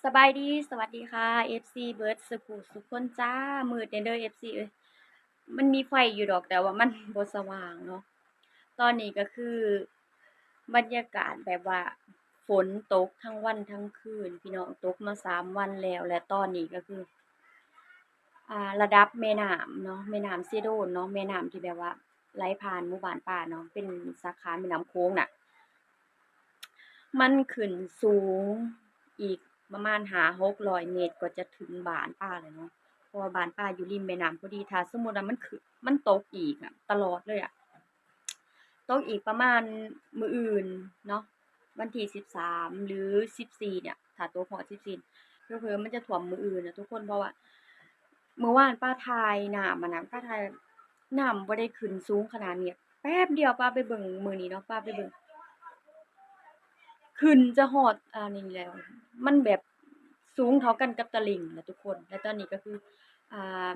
สบายดีสวัสดีค่ะ FC เบิร์ดสุขุสุขคนจ้ามืดเด้อ FC เอ้ยมันมีไฟอยู่ดอกแต่ว่ามันบ่สว่างเนาะตอนนี้ก็คือบรรยากาศแบบว่าฝนตกทั้งวันทั้งคืนพี่น้องตกมา3 วันแล้วและตอนนี้ก็คือระดับแม่น้ำเนาะแม่น้ำเซโดนเนาะแม่น้ำที่แบบว่าไหลผ่านหมู่บ้านป้าเนาะเป็นสาขาแม่น้ำโขงน่ะ มันขึ้นสูงอีกประมาณ500-600 เมตรกว่าจะถึงบ้านป้าเลยเนาะเพราะว่าบ้านป้าอยู่ริมแม่น้ำพอดีถ้าสมมุติว่ามันตกอีกอะตลอดเลยอะตกอีกประมาณมื้ออื่นเนาะวันที่13หรือ14เนี่ยถ้าตกฮอด14เผลอๆมันจะท่วมมื้ออื่นน่ะทุกคนเพราะว่าเมื่อวานป้าถ่ายน้ำอะนะป้าถ่ายน้ำบ่ได้ขึ้นสูงขนาดนี้แป๊บเดียวป้าไปเบิ่งมื้อนี้เนาะป้าไปเบิ่ง ขึ้นจะฮอดนี่แล้วมันแบบสูงเท่ากันกับตลิ่งแหละทุกคนและตอนนี้ก็คืออ่า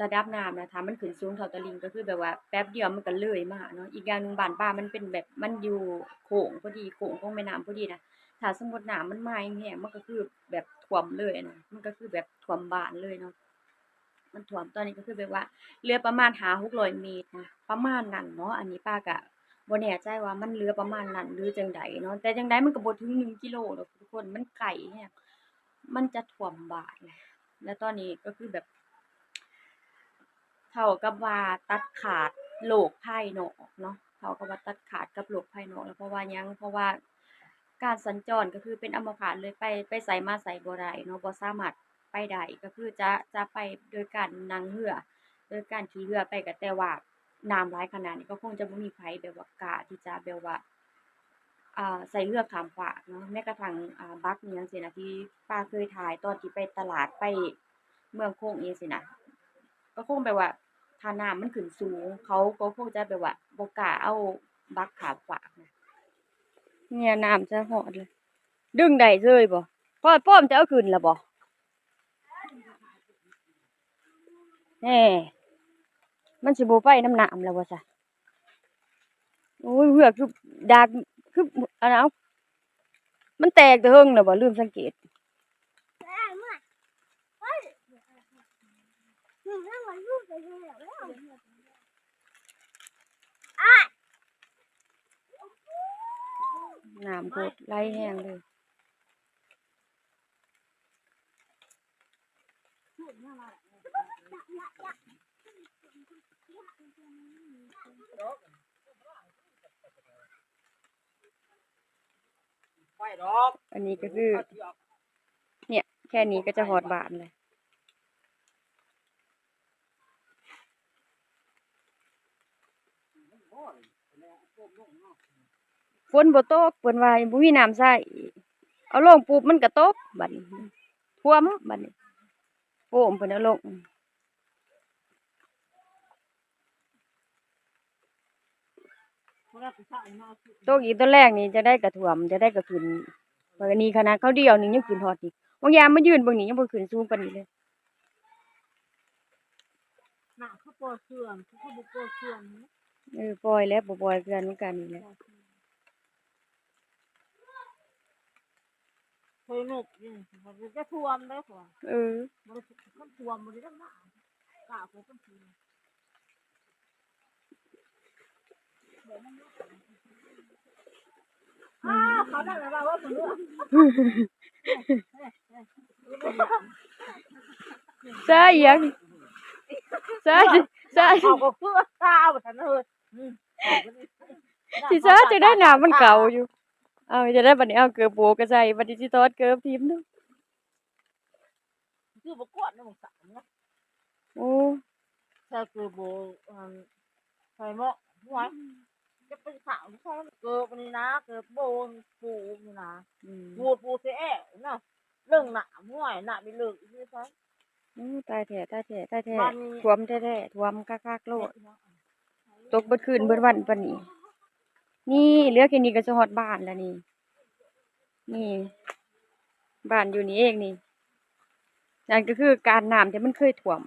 ระดับน้ำน่ะถ้ามันขึ้นสูงเท่าตลิ่งก็คือแบบว่าแป๊บเดียวมันก็เลยมาเนาะอีกอย่างหนึ่งบ้านป้ามันเป็นแบบมันอยู่โค้งพอดีโค้งของแม่น้ำพอดีน่ะถ้าสมมุติน้ำมันมาแรงๆมันก็คือแบบท่วมเลยอะนะมันก็คือแบบท่วมบ้านเลยเนาะมันท่วมตอนนี้ก็คือแบบว่าเหลือประมาณ500-600 เมตรนะประมาณนั้นเนาะอันนี้ป้าก็ บ่แน่ใจว่ามันเหลือประมาณนั้นหรือจั่งใดเนาะแต่จั่งใดมันก็บ่ถึง1 กิโลดอกทุกคนมันไกลแรงมันจะท่วมบ้านแล้วตอนนี้ก็คือแบบเท่ากับว่าตัดขาดโลกภายนอกเนาะเท่ากับว่าตัดขาดกับโลกภายนอกแล้วเพราะว่าหยังเพราะว่าการสัญจรก็คือเป็นอัมพาตเลยไปไสมาไสบ่ได้เนาะบ่สามารถไปได้ก็คือจะไปโดยการนั่งเรือโดยการขี่เรือไปก็แต่ว่าน้ำหลายขนาดนี้ก็คงจะบ่มีไผแบบว่ากล้าที่จะแบบว่า ใส่เลือกข้ามฝากเนาะแม้กระทั่งบักอิหยังซี้น่ะที่ป้าเคยถ่ายตอนที่ไปตลาดไปเมืองโค้งอิหยังซี้น่ะก็คงแบบว่าถ้าน้ำมันขึ้นสูงเขาก็คงจะแบบว่าบ่กล้าเอาบักข้ามฝากนะเนี่ยน้ำจะฮอดเลยดึงได้เลยบ่พ่อป้อมจะเอาขึ้นแล้วบ่แหน่มันสิบ่ไปน้ำน้ำแล้วบ่ซะโอ้ยเหือกคือดากคืออันนั้นเอ้ามันแตกแต่เฮิงแล้วบ่ลืมสังเกต น้ำโพดไหลแห้งเลยอันนี้ก็คือเนี่ยแค่นี้ก็จะหอดบานเลยฝนบ่ตกเพิ่นว่าบ่มีน้ำใช้เอาลงปุ๊บมันก็ตกบัดนี้ท่วมบัดนี้โอ้มเพิ่นเอาลงตกอีกตอนแรกนี่จะได้กระท่วมจะได้กระขึ้นกรณีขนาดเขาเดียวนี่ยังขึ้นฮอดอีกบางยามมายืนเบิ่งนี่ยังบ่ขึ้นสูงปานนี้เลยน่ะเขาปล่อยเสื่อมเขาบ่ปล่อยเสื่อมนะปล่อยแล้วบ่ปล่อยคือกันเหมือนกันนี่แหละเคยนกนี่มันจะท่วมได้พ่อเออมันมันท่วมบ่ได้ทั้งบ้านกล้าเขาเป็นทีเขาได้แล้วว่าเพิ่นว่าซาอีหยังซาซา เขาก็คือตาบ่ทันเฮ้ยสิซาจะได้น้ำมันเก่าอยู่เอาจะได้บัดนี้เอาเกือบโบกก็ใส่บัดนี้สิทอดเกือบทิ่มเนาะ คือบ่กวดนะบ่สามนะ โอ้ถ้าคือบ่ใส่หม้อหัวจะเป็นขาวใช่เกิบนี่นะเกิบโบนปูนี่นะปูเสแอะนะเรื่องหนาห้วยหนาไปเลยใช่ไหมตายแท้ตายแท้ตายแท้มัน ท่วมแท้ๆท่วมคักๆโลดตกเบิดคืนเบิดวันปานนี้นี่เหลือแค่นี้ก็จะฮอดบ้านแล้วนี่นี่บ้านอยู่นี่เองนี่นั่นก็คือการน้ำที่มันเคยท่วม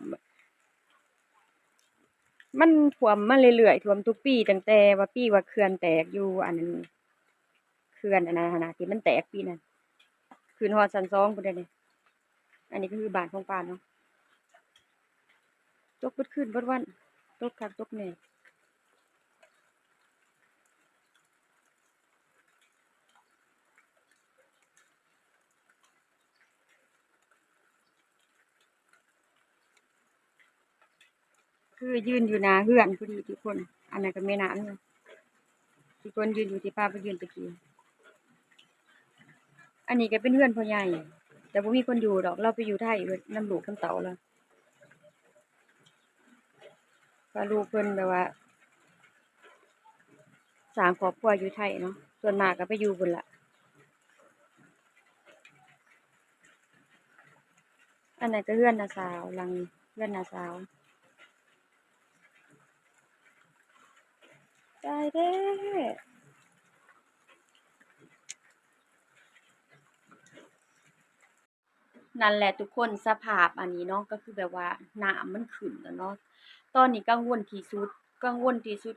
มันท่วมมาเรื่อยๆท่วมทุกปีตั้งแต่ว่าปีว่าเขื่อนแตกอยู่อันนั้นเขื่อนอันนั้นหั้นน่ะที่มันแตกปีนั้น ขึ้นฮอดชั้น2พุ่นเด้อนี่อันนี้ก็คือบ้านของป้าเนาะตกเบิดคืนเบิดวันตกคักตกแน่คือยืนอยู่หน้าเรือนพอดีทุกคนอันนั้นก็แม่น้ำเนาะทุกคนยืนอยู่ที่ป้าไปยืนตะกี้อันนี้ก็เป็นเรือนพ่อใหญ่แต่บ่มีคนอยู่ดอกเราไปอยู่ไทยเบิดนำลูกนำเต้าแล้วว่าลูกเพิ่นแบบว่าสร้างครอบครัวอยู่ไทยเนาะส่วนมากก็ไปอยู่พุ่นล่ะอันนั้นก็เรือนน้าสาวหลังเรือนน้าสาวตายแท้นั่นแหละทุกคนสภาพอันนี้เนาะก็คือแบบว่าน้ำมันขึ้นแล้วเนาะตอนนี้กังวลที่สุด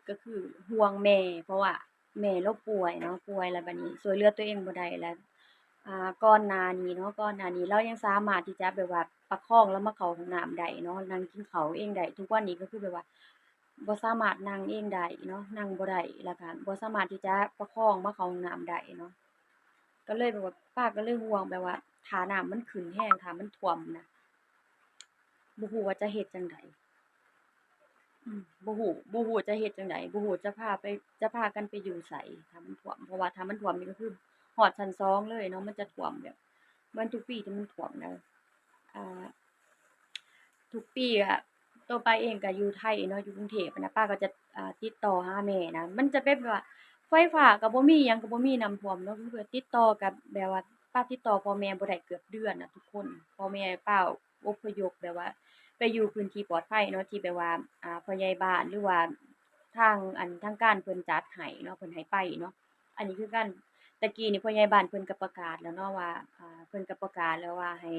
ก็คือห่วงแม่เพราะว่าแม่เราป่วยเนาะป่วยแล้วบัดนี้ช่วยเหลือตัวเองบ่ได้แล้วก่อนหน้านี้เนาะก่อนหน้านี้เรายังสามารถที่จะแบบว่าประคองเรามาเข้าห้องน้ำได้เนาะนั่งกินข้าวเองได้ทุกวันนี้ก็คือแบบว่าบ่สามารถนั่งเองได้เนาะนั่งบ่ได้แล้วก็บ่สามารถที่จะประคองมาเข้าห้องน้ำได้เนาะ ก็เลยแบบว่าป้าก็เลยห่วงแบบว่าถ้าน้ำมันขึ้นแรงถ้ามันท่วมน่ะบ่ฮู้ว่าจะเฮ็ดจั่งใดบ่ฮู้จะเฮ็ดจั่งใดบ่ฮู้จะพากันไปอยู่ไสถ้ามันท่วมเพราะว่าถ้ามันท่วมนี่ก็คือฮอดชั้น2เลยเนาะมันจะท่วมแบบเหมือนทุกปีที่มันท่วมนะอ่าทุกปีอะตัวป้าเองก็อยู่ไทยเนาะอยู่กรุงเทพอะนะป้าก็จะติดต่อหาแม่นะมันจะเป็นแบบว่าไฟฟ้าก็บ่มีหยังก็บ่มีน้ำท่วมเนาะคือติดต่อกับแบบว่าป้าติดต่อพ่อแม่บ่ได้เกือบเดือนน่ะทุกคนพ่อแม่ป้าอพยพแบบว่าไปอยู่พื้นที่ปลอดภัยเนาะที่แบบว่าพ่อใหญ่บ้านหรือว่าทางการเพิ่นจัดให้เนาะเพิ่นให้ไปเนาะอันนี้คือการแต่กี้นี่พ่อใหญ่บ้านเพิ่นก็ประกาศแล้วเนาะว่าเพิ่นก็ประกาศแล้วว่าให้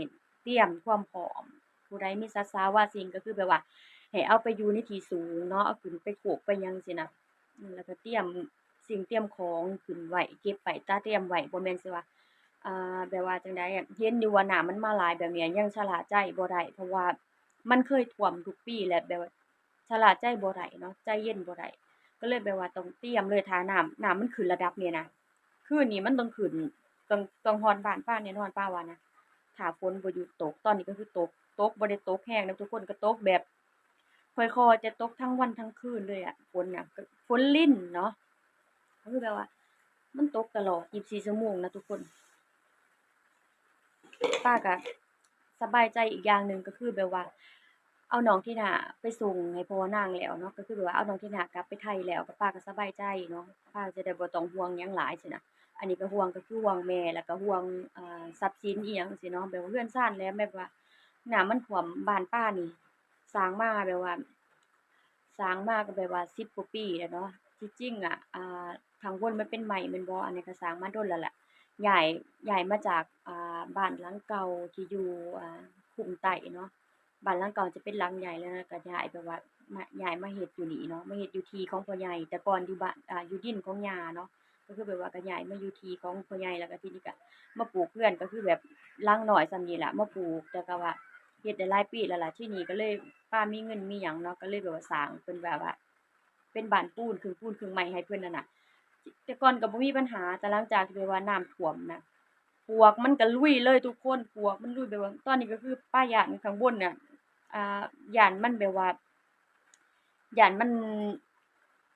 เตรียมความพร้อม ผู้ใดมีสัตว์สาวาสิ่งก็คือแบบว่าให้เอาไปอยู่ในที่สูงเนาะเอาขึ้นไปโขกไปหยังซี้น่ะแล้วก็เตรียมสิ่งเตรียมของขึ้นไว้เก็บไว้ตาเตรียมไว้บ่แม่นสิว่าแบบว่าจั่งใดอะเห็นอยู่ว่าน้ำมันมาหลายแบบเนี้ยยังชะล่าใจบ่ได้เพราะว่ามันเคยท่วมทุกปีแล้วแบบว่าชะล่าใจบ่ได้เนาะใจเย็นบ่ได้ก็เลยแบบว่าต้องเตรียมเลยถ้าน้ำมันขึ้นระดับนี้นะคืนนี้มันต้องขึ้นต้องฮอดบ้านป้าแน่นอนป้าว่านะ ถ้าฝนบ่หยุดตกตอนนี้ก็คือตกบ่ได้ตกแรงนะทุกคนก็ตกแบบค่อยๆจะตกทั้งวันทั้งคืนเลยอะฝนน่ะก็ฝนลิ้นเนาะก็คือแบบว่ามันตกตลอด24ชั่วโมงนะทุกคนป้าก็สบายใจอีกอย่างหนึ่งก็คือแบบว่าเอาน้องที่น่าไปส่งให้พ่อนางแล้วเนาะก็คือแบบว่าเอาน้องที่น่ากลับไปไทยแล้วก็ป้าก็สบายใจเนาะป้าจะได้บ่ต้องห่วงหยังหลายซี้นะอันนี้ก็ห่วงก็คือห่วงแม่แล้วก็ห่วงทรัพย์สินอิหยังจั่งซี้เนาะแบบว่าเรือนชานแหล้วแบบว่าน้ำมันท่วมบ้านป้านี่สร้างมาแบบว่าสร้างมาก็แบบว่า10กว่าปีแล้วเนาะที่จริงอะข้างบนมันเป็นไม้แม่นบ่อันนี้ก็สร้างมาโดนแล้วแหละ ย้ายย้ายมาจากบ้านหลังเก่าที่อยู่คุ้มไต้เนาะบ้านหลังเก่าจะเป็นหลังใหญ่แล้วก็ย้ายแบบว่าย้ายมาเฮ็ดอยู่นี่เนาะมาเฮ็ดอยู่ที่ของพ่อใหญ่แต่ก่อนอยู่บ้านอยู่ดินของย่าเนาะก็คือแบบว่าก็ย้ายมาอยู่ที่ของพ่อใหญ่แล้วก็ทีนี้ก็มาปลูกเรือนก็คือแบบหลังน้อยส่ำนี้แหละมาปลูกแต่ก็ว่าเฮ็ดได้หลายปีแล้วล่ะทีนี้ก็เลยป้ามีเงินมีหยังเนาะก็เลยแบบว่าสร้างเป็นแบบว่าเป็นบ้านปูนครึ่งปูนครึ่งไม้ให้เพิ่นนั่นน่ะ แต่ก่อนก็บ่มีปัญหาแต่หลังจากที่แบบว่าน้ำท่วมน่ะปลวกมันก็ลุยเลยทุกคนปลวกมันลุยแบบว่าตอนนี้ก็คือป้าย้านข้างบนน่ะอ่าย้านมันแบบว่าย้านมัน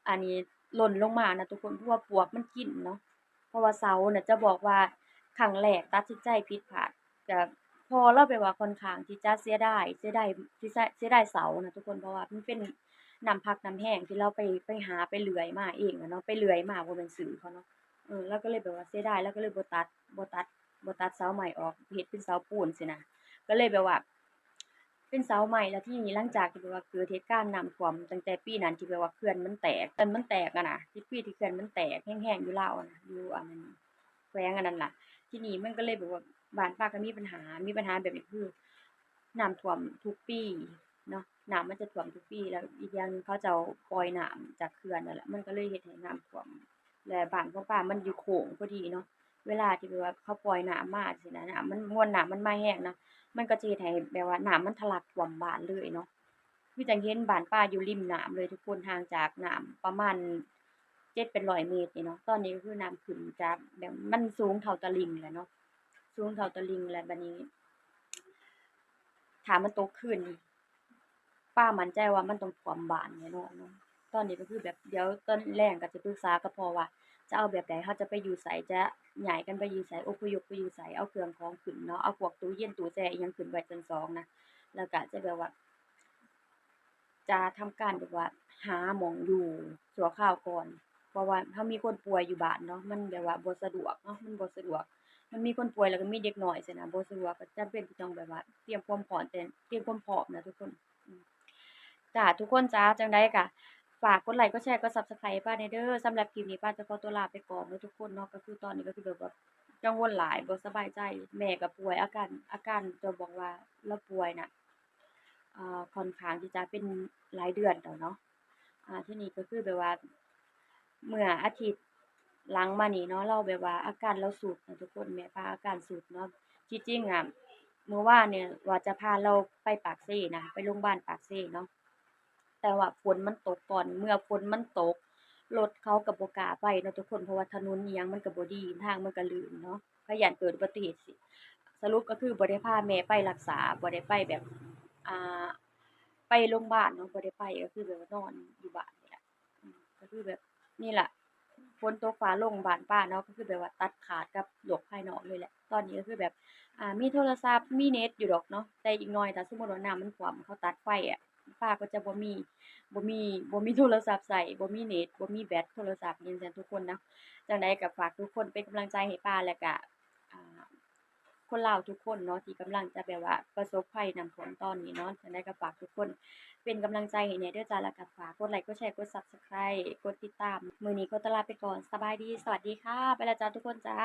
อันนี้หล่นลงมาน่ะทุกคนเพราะว่าปลวกมันกินเนาะเพราะว่าเสาน่ะจะบอกว่าครั้งแรกตัดสินใจผิดพลาดก็พอเราแบบว่าค่อนข้างที่จะเสียดายเสาน่ะทุกคนเพราะว่ามันเป็นน้ำพักน้ำแห้งที่เราไปหาไปเลื่อยมาเองอะเนาะไปเลื่อยมาบ่แม่นซื้อเขาเนาะ เราก็เลยแบบว่าเสียดายเราก็เลยบ่ตัดบ่ตัดเสาใหม่ออกเฮ็ดเป็นเสาปูนซี้นะก็เลยแบบว่าเป็นเสาใหม่แล้วทีนี้หลังจากที่แบบว่าเกิดเหตุการณ์น้ำท่วมตั้งแต่ปีนั้นที่แบบว่าเขื่อนมันแตกมันแตกอะนะที่ปีที่เขื่อนมันแตกแห้งๆอยู่ลาวอะนะอยู่อันนั้นแขวงอันนั้นล่ะทีนี้มันก็เลยแบบว่าบ้านป้าก็มีปัญหาแบบนี้คือน้ำท่วมทุกปีเนาะน้ำมันจะท่วมทุกปีแล้วอีกอย่างหนึ่งเขาจะเอาปล่อยน้ำจากเขื่อนนั่นแหละมันก็เลยเฮ็ดให้น้ำท่วม และบ้านของป้ามันอยู่โค้งพอดีเนาะ เวลาที่แบบว่าเขาปล่อยน้ำมาจังซี้นะน้ำมันมวลน้ำมันมาแรงนะมันก็จะเฮ็ดให้แบบว่าน้ำมันทะลักท่วมบ้านเลยเนาะคือจั่งเห็นบ้านป้าอยู่ริมน้ำเลยทุกคนห่างจากน้ำประมาณ7เป็น100เมตรนี่เนาะตอนนี้ก็คือน้ำขึ้นจากแบบมันสูงเท่าตลิ่งแหละเนาะสูงเท่าตลิ่งแล้วบัดนี้ถ้ามันตกคืนนี่ป้ามั่นใจว่ามันต้องท่วมบ้านแน่นอนเนาะตอนนี้ก็คือแบบเดี๋ยวตอนแล้งก็สิปรึกษากับพ่อว่าจะเอาแบบใดเราจะไปอยู่ไสจะย้ายกันไปอยู่ไสอพยพไปอยู่ไสเอาเครื่องของขึ้นเนาะเอาพวกตู้เย็นตู้แช่อิหยังขึ้นไว้ชั้น2นะแล้วก็จะแบบว่า จะทำการแบบว่าหาหม้องอยู่ชั่วคราวก่อนเพราะว่าถ้ามีคนป่วยอยู่บ้านเนาะมันแบบว่าบ่สะดวกเนาะมันบ่สะดวกมันมีคนป่วยแล้วก็มีเด็กน้อยซี้นะบ่สะดวกก็จำเป็นที่ต้องแบบว่าเตรียมความพร้อมแต่เตรียมความพร้อมนะทุกคนอืมจ้ะทุกคนจ้ะจั่งใดก็ฝากกดไลก์กดแชร์กด Subscribe ป้าแหน่เด้อสำหรับคลิปนี้ป้าจะขอตัวลาไปก่อนเนาะทุกคนเนาะก็คือตอนนี้ก็คือแบบว่ากังวลหลายบ่สบายใจแม่ก็ป่วยอาการจะบอกว่าเลาป่วยน่ะ ค่อนข้างที่จะเป็นหลายเดือนแล้วเนาะทีนี้ก็คือแบบว่าเมื่ออาทิตย์หลังมานี้เนาะเราแบบว่าอาการเราสุดนะทุกคนแม่พาอาการสุดเนาะที่จริงอะเมื่อวานเนี่ยว่าจะพาเราไปปากเซ่นะไปโรงบาลปากเซ่เนาะแต่ว่าฝนมันตกก่อนเมื่อฝนมันตกรถเขาก็บ่กล้าไปเนาะทุกคนเพราะว่าถนนอิหยังมันก็บ่ดีทางมันก็ลื่นเนาะก็ย้านเกิดอุบัติเหตุสิสรุปก็คือบ่ได้พาแม่ไปรักษาบ่ได้ไปแบบ อ่าไปโรงบาลเนาะบ่ได้ไปก็คือแบบว่านอนอยู่บ้านนี่แหละก็คือแบบนี่แหละฝนตกฟ้าร้องบ้านป้าเนาะก็คือแบบว่าตัดขาดกับโลกภายนอกเลยแหละตอนนี้ก็คือแบบมีโทรศัพท์มีเน็ตอยู่ดอกเนาะแต่อีกหน่อยถ้าสมมุติว่าน้ำมันท่วมเขาตัดไฟอะป้าก็จะบ่มีโทรศัพท์ใช้บ่มีเน็ตบ่มีแบตโทรศัพท์จั่งซี้ทุกคนนะจั่งใดก็ฝากทุกคนเป็นกำลังใจให้ป้าแล้วก็อ่า คนลาวทุกคนเนาะที่กำลังจะแบบว่าประสบภัยน้ำท่วมตอนนี้เนาะจั่งใดก็ฝากทุกคนเป็นกำลังใจให้แหน่เด้อจ้าแล้วก็ฝากกดไลก์กดแชร์กด Subscribe กดติดตามมื้อนี้ขอตัวลาไปก่อนสบายดีสวัสดีค่ะไปแล้วจ้าทุกคนจ้า